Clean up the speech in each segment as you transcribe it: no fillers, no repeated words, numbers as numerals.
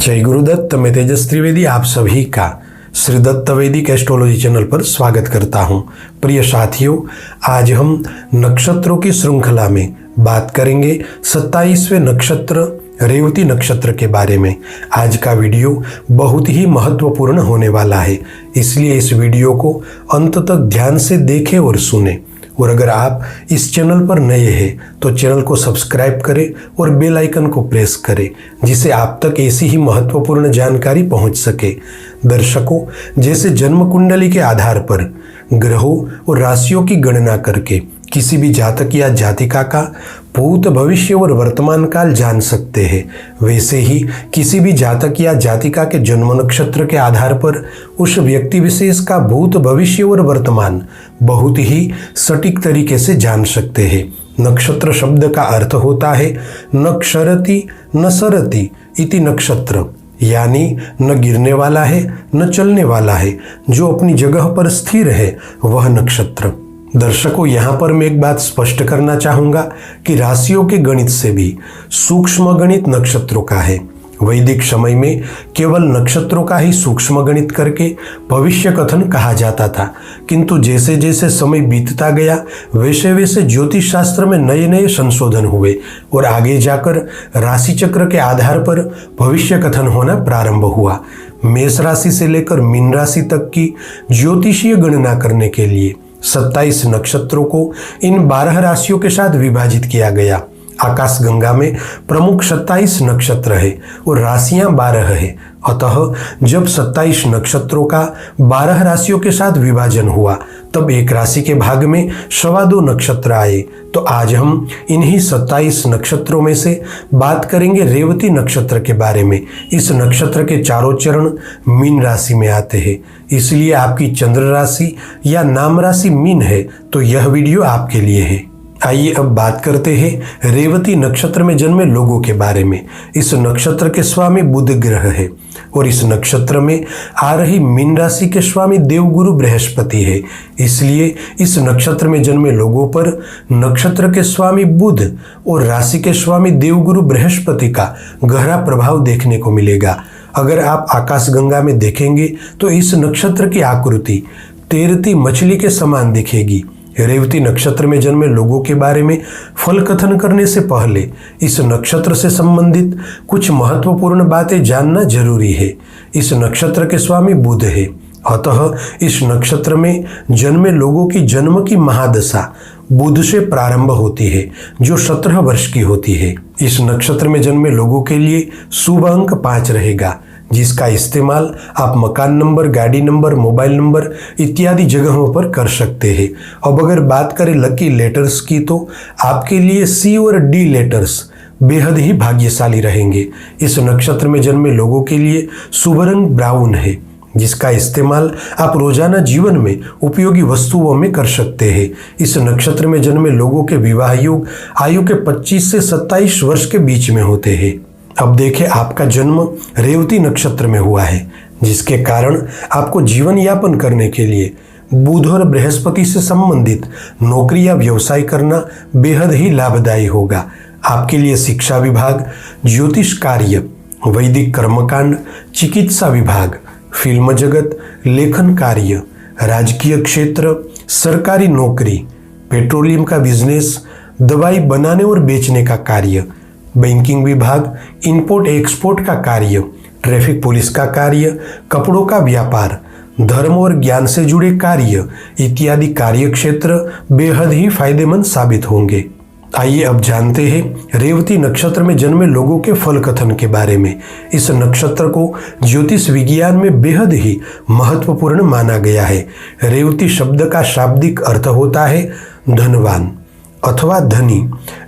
जय गुरुदत्त। मैं तेजस त्रिवेदी आप सभी का श्री दत्त वैदिक एस्ट्रोलॉजी चैनल पर स्वागत करता हूं। प्रिय साथियों, आज हम नक्षत्रों की श्रृंखला में बात करेंगे 27वें नक्षत्र रेवती नक्षत्र के बारे में। आज का वीडियो बहुत ही महत्वपूर्ण होने वाला है, इसलिए इस वीडियो को अंत तक ध्यान से देखें और सुने। और अगर आप इस चैनल पर नए हैं तो चैनल को सब्सक्राइब करें और बेल आइकन को प्रेस करें, जिससे आप तक ऐसी ही महत्वपूर्ण जानकारी पहुंच सके। दर्शकों, जैसे जन्म कुंडली के आधार पर ग्रहों और राशियों की गणना करके किसी भी जातक या जातिका का भूत भविष्य और वर्तमान काल जान सकते हैं, वैसे ही किसी भी जातक या जातिका के जन्म नक्षत्र के आधार पर उस व्यक्ति विशेष का भूत भविष्य और वर्तमान बहुत ही सटीक तरीके से जान सकते हैं। नक्षत्र शब्द का अर्थ होता है नक्षरति न सरति इति नक्षत्र, यानी न गिरने वाला है न चलने वाला है, जो अपनी जगह पर स्थिर है वह नक्षत्र। दर्शकों, यहाँ पर मैं एक बात स्पष्ट करना चाहूँगा कि राशियों के गणित से भी सूक्ष्म गणित नक्षत्रों का है। वैदिक समय में केवल नक्षत्रों का ही सूक्ष्म गणित करके भविष्य कथन कहा जाता था, किंतु जैसे जैसे समय बीतता गया वैसे वैसे ज्योतिष शास्त्र में नए नए संशोधन हुए और आगे जाकर राशि चक्र के आधार पर भविष्य कथन होना प्रारंभ हुआ। मेष राशि से लेकर मीन राशि तक की ज्योतिषीय गणना करने के लिए 27 नक्षत्रों को इन 12 राशियों के साथ विभाजित किया गया। आकाश गंगा में प्रमुख 27 नक्षत्र है और राशियां 12 है। अतः जब 27 नक्षत्रों का 12 राशियों के साथ विभाजन हुआ तब एक राशि के भाग में 2.25 नक्षत्र आए। तो आज हम इन्हीं 27 नक्षत्रों में से बात करेंगे रेवती नक्षत्र के बारे में। इस नक्षत्र के चारों चरण मीन राशि में आते हैं, इसलिए आपकी चंद्र राशि या नाम राशि मीन है तो यह वीडियो आपके लिए है। आइए अब बात करते हैं रेवती नक्षत्र में जन्मे लोगों के बारे में। इस नक्षत्र के स्वामी बुध ग्रह है और इस नक्षत्र में आ रही मीन राशि के स्वामी देवगुरु बृहस्पति है, इसलिए इस नक्षत्र में जन्मे लोगों पर नक्षत्र के स्वामी बुध और राशि के स्वामी देवगुरु बृहस्पति का गहरा प्रभाव देखने को मिलेगा। अगर आप आकाशगंगा में देखेंगे तो इस नक्षत्र की आकृति तैरती मछली के समान दिखेगी। रेवती नक्षत्र में जन्मे लोगों के बारे में फल कथन करने से पहले इस नक्षत्र से संबंधित कुछ महत्वपूर्ण बातें जानना जरूरी है। इस नक्षत्र के स्वामी बुध है, अतः इस नक्षत्र में जन्मे लोगों की जन्म की महादशा बुध से प्रारंभ होती है, जो 17 वर्ष की होती है। इस नक्षत्र में जन्मे लोगों के लिए शुभ अंक 5 रहेगा, जिसका इस्तेमाल आप मकान नंबर, गाड़ी नंबर, मोबाइल नंबर इत्यादि जगहों पर कर सकते हैं। अब अगर बात करें लकी लेटर्स की तो आपके लिए सी और डी लेटर्स बेहद ही भाग्यशाली रहेंगे। इस नक्षत्र में जन्मे लोगों के लिए शुभ रंग ब्राउन है, जिसका इस्तेमाल आप रोजाना जीवन में उपयोगी वस्तुओं में कर सकते हैं। इस नक्षत्र में जन्मे लोगों के विवाह योग आयु के 25 से 27 वर्ष के बीच में होते हैं। अब देखें, आपका जन्म रेवती नक्षत्र में हुआ है, जिसके कारण आपको जीवन यापन करने के लिए बुध और बृहस्पति से संबंधित नौकरी या व्यवसाय करना बेहद ही लाभदायी होगा। आपके लिए शिक्षा विभाग, ज्योतिष कार्य, वैदिक कर्मकांड, चिकित्सा विभाग, फिल्म जगत, लेखन कार्य, राजकीय क्षेत्र, सरकारी नौकरी, पेट्रोलियम का बिजनेस, दवाई बनाने और बेचने का कार्य, बैंकिंग विभाग, इंपोर्ट एक्सपोर्ट का कार्य, ट्रैफिक पुलिस का कार्य, कपड़ों का व्यापार, धर्म और ज्ञान से जुड़े कार्य इत्यादि कार्य क्षेत्र बेहद ही फायदेमंद साबित होंगे। आइए अब जानते हैं रेवती नक्षत्र में जन्मे लोगों के फल कथन के बारे में। इस नक्षत्र को ज्योतिष विज्ञान में बेहद ही महत्वपूर्ण माना गया है। रेवती शब्द का शाब्दिक अर्थ होता है धनवान अथवा धनी।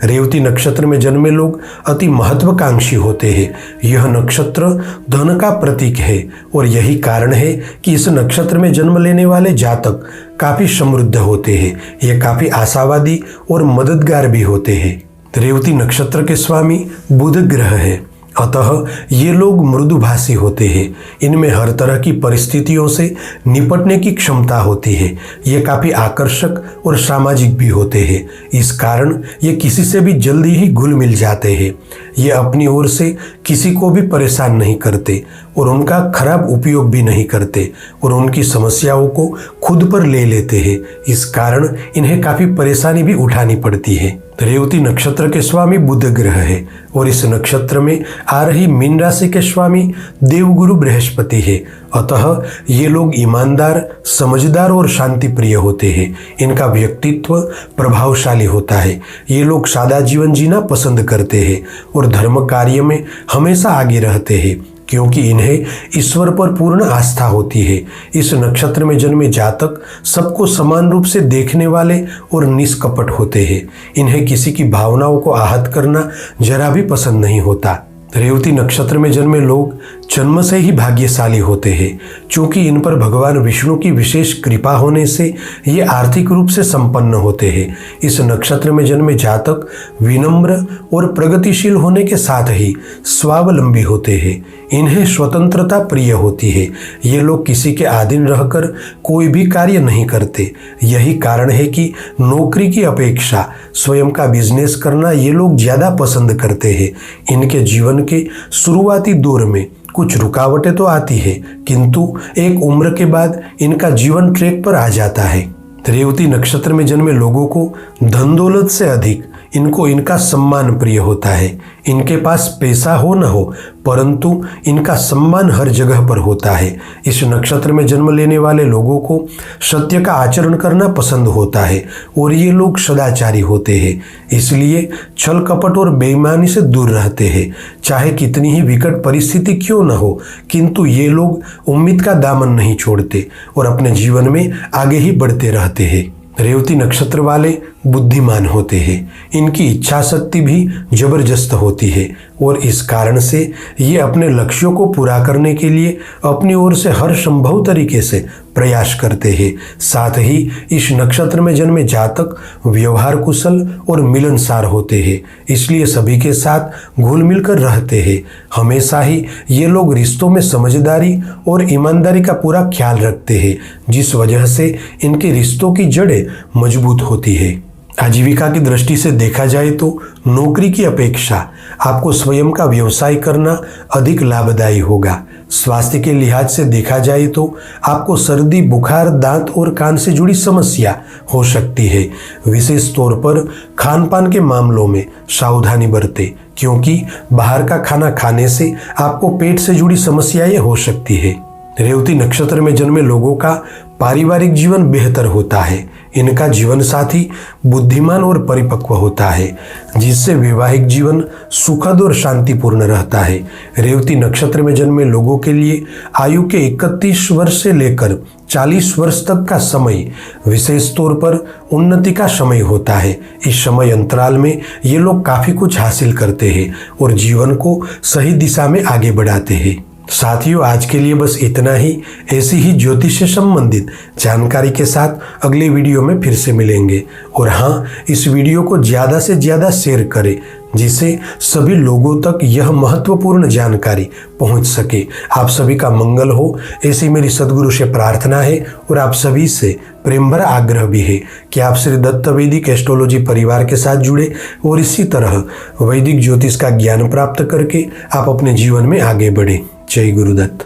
रेवती नक्षत्र में जन्मे लोग अति महत्वाकांक्षी होते हैं। यह नक्षत्र धन का प्रतीक है और यही कारण है कि इस नक्षत्र में जन्म लेने वाले जातक काफी समृद्ध होते हैं। ये काफी आशावादी और मददगार भी होते हैं। रेवती नक्षत्र के स्वामी बुध ग्रह है अतः ये लोग मृदुभाषी होते हैं। इनमें हर तरह की परिस्थितियों से निपटने की क्षमता होती है। ये काफ़ी आकर्षक और सामाजिक भी होते हैं। इस कारण ये किसी से भी जल्दी ही घुल मिल जाते हैं। ये अपनी ओर से किसी को भी परेशान नहीं करते और उनका खराब उपयोग भी नहीं करते और उनकी समस्याओं को खुद पर ले लेते हैं। इस कारण इन्हें काफ़ी परेशानी भी उठानी पड़ती है। रेवती नक्षत्र के स्वामी बुध ग्रह है और इस नक्षत्र में आ रही मीन राशि के स्वामी देवगुरु बृहस्पति है। अतः ये लोग ईमानदार, समझदार और शांति प्रिय होते हैं। इनका व्यक्तित्व प्रभावशाली होता है। ये लोग सादा जीवन जीना पसंद करते हैं और धर्म कार्य में हमेशा आगे रहते हैं क्योंकि इन्हें ईश्वर पर पूर्ण आस्था होती है। इस नक्षत्र में जन्मे जातक सबको समान रूप से देखने वाले और निष्कपट होते हैं। इन्हें किसी की भावनाओं को आहत करना जरा भी पसंद नहीं होता। रेवती नक्षत्र में जन्मे लोग जन्म से ही भाग्यशाली होते हैं। चूंकि इन पर भगवान विष्णु की विशेष कृपा होने से ये आर्थिक रूप से संपन्न होते हैं। इस नक्षत्र में जन्मे जातक विनम्र और प्रगतिशील होने के साथ ही स्वावलंबी होते हैं। इन्हें स्वतंत्रता प्रिय होती है। ये लोग किसी के अधीन रहकर कोई भी कार्य नहीं करते। यही कारण है कि नौकरी की अपेक्षा स्वयं का बिजनेस करना ये लोग ज़्यादा पसंद करते हैं। इनके जीवन के शुरुआती दौर में कुछ रुकावटें तो आती है, किंतु एक उम्र के बाद इनका जीवन ट्रैक पर आ जाता है। रेवती नक्षत्र में जन्मे लोगों को धन दौलत से अधिक इनको इनका सम्मान प्रिय होता है। इनके पास पैसा हो न हो, परंतु इनका सम्मान हर जगह पर होता है। इस नक्षत्र में जन्म लेने वाले लोगों को सत्य का आचरण करना पसंद होता है और ये लोग सदाचारी होते हैं। इसलिए छल कपट और बेईमानी से दूर रहते हैं। चाहे कितनी ही विकट परिस्थिति क्यों न हो, किंतु ये लोग उम्मीद का दामन नहीं छोड़ते और अपने जीवन में आगे ही बढ़ते रहते हैं। रेवती नक्षत्र वाले बुद्धिमान होते हैं। इनकी इच्छा शक्ति भी जबरदस्त होती है और इस कारण से ये अपने लक्ष्यों को पूरा करने के लिए अपनी ओर से हर संभव तरीके से प्रयास करते हैं। साथ ही इस नक्षत्र में जन्मे जातक व्यवहार कुशल और मिलनसार होते हैं। इसलिए सभी के साथ घुल मिलकर रहते हैं। हमेशा ही ये लोग रिश्तों में समझदारी और ईमानदारी का पूरा ख्याल रखते हैं, जिस वजह से इनके रिश्तों की जड़ें मजबूत होती है। आजीविका की दृष्टि से देखा जाए तो नौकरी की अपेक्षा आपको स्वयं का व्यवसाय करना अधिक लाभदायी होगा। स्वास्थ्य के लिहाज से देखा जाए तो आपको सर्दी, बुखार, दांत और कान से जुड़ी समस्या हो सकती है। विशेष तौर पर खान पान के मामलों में सावधानी बरतें, क्योंकि बाहर का खाना खाने से आपको पेट से जुड़ी समस्याएं हो सकती है। रेवती नक्षत्र में जन्मे लोगों का पारिवारिक जीवन बेहतर होता है। इनका जीवन साथी बुद्धिमान और परिपक्व होता है, जिससे वैवाहिक जीवन सुखद और शांतिपूर्ण रहता है। रेवती नक्षत्र में जन्मे लोगों के लिए आयु के 31 वर्ष से लेकर 40 वर्ष तक का समय विशेष तौर पर उन्नति का समय होता है। इस समय अंतराल में ये लोग काफ़ी कुछ हासिल करते हैं और जीवन को सही दिशा में आगे बढ़ाते हैं। साथियों, आज के लिए बस इतना ही। ऐसी ही ज्योतिष से संबंधित जानकारी के साथ अगले वीडियो में फिर से मिलेंगे। और हाँ, इस वीडियो को ज़्यादा से ज़्यादा शेयर करें, जिससे सभी लोगों तक यह महत्वपूर्ण जानकारी पहुंच सके। आप सभी का मंगल हो, ऐसी मेरी सद्गुरु से प्रार्थना है और आप सभी से प्रेम भरा आग्रह भी है कि आप श्री दत्त वैदिक एस्ट्रोलॉजी परिवार के साथ जुड़े और इसी तरह वैदिक ज्योतिष का ज्ञान प्राप्त करके आप अपने जीवन में आगे बढ़ें। जय गुरुदत्त।